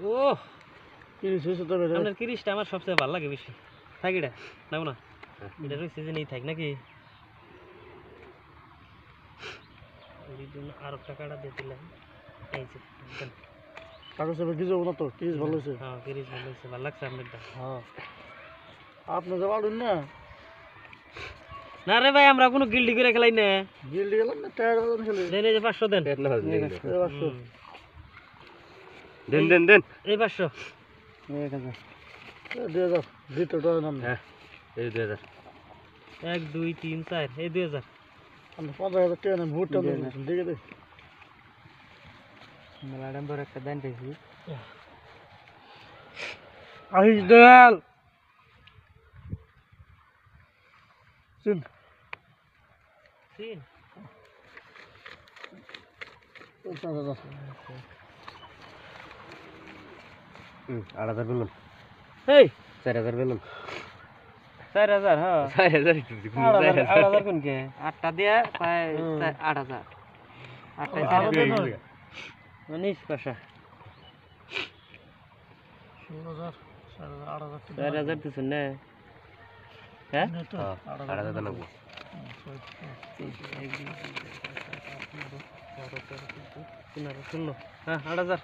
ও Chris হয়েছে তো বেটা আপনার কিরিশটা আমার সবচেয়ে ভালো লাগে বেশি থাক এটা নাও না এটা রয়েছে যে নেই থাক নাকি ওই জন্য আর একটা কাটা দিয়ে দিলাম এই যে কাগজ হবে কি যাবো না তো কিরিশ ভালো হয়েছে হ্যাঁ কিরিশ ভালো হয়েছে ভালো লাগছে আপনারটা হ্যাঁ আপনি যে পারবেন না না রে ভাই আমরা কোনো গিল্ডি করে খেলাই না গিল্ডি গেলাম না টায়ার খেলে দেন এই যে 500 দেন দেন দেন দেন এই 500 2000 ভিতরটা নাম হ্যাঁ এই 2000 1 2 3 4 এই 2000 আমি 15000 টাকা নেন ভোটটা দেখে দে মেলাডাম বড় একটা দেন পেয়েছি আহিস দেয়াল শুন সিন 5000 8000 বললাম এই 4000 বললাম 4000 হ্যাঁ 4000 8000 কোন কে 8টা দিয়া প্রায় 8000 8টা 19 পয়সা 16000 8000 4000 দিছেন না হ্যাঁ 8000 দেন হ্যাঁ 8000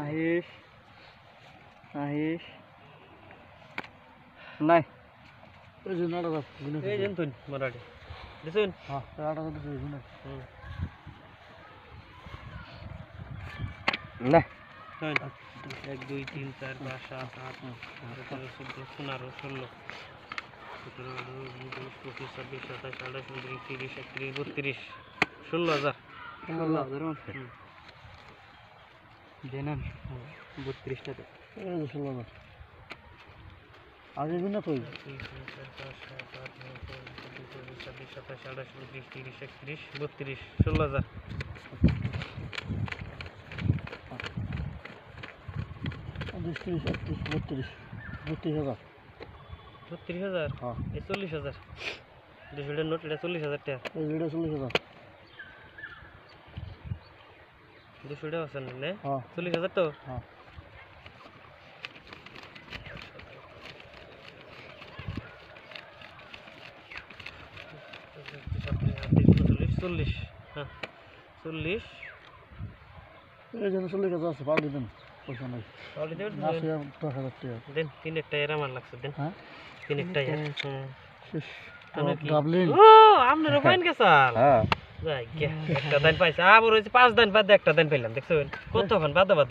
আহিস আহিস নাই এই যে 8000 এই যেন তুই মরাডি দিছেন হ্যাঁ 8000 দিছি শুনে না 1 2 3 4 5 7 8 9 10 11 12 13 14 15 16 17 18 19 20 21 22 16000 দেনান 32 টাকা এই যে 16000 আগে বিনা তুই 16000 32000 হ্যাঁ এই 40000 200 নোট এটা 40000 টাকা এই ভিডিও 40000 200 টাকা আছে না হ্যাঁ 40000 তো হ্যাঁ চল্লিশ হ্যাঁ 40 এই যে 40000 আছে পাল দিবেন পয়সা নাই তাহলে দেন 10000 টাকা দেন 3 টায়ার আমার লাগছে দেন হ্যাঁ 3 টায়ার শেষ আপনার কি? ডাবলিং ও আপনার পাইন গেছাল হ্যাঁ যাই গে একটা দান পাইছে আবার হইছে 5 দান বাদে একটা দান পাইলাম দেখছেন কতক্ষণ বাদে বাদে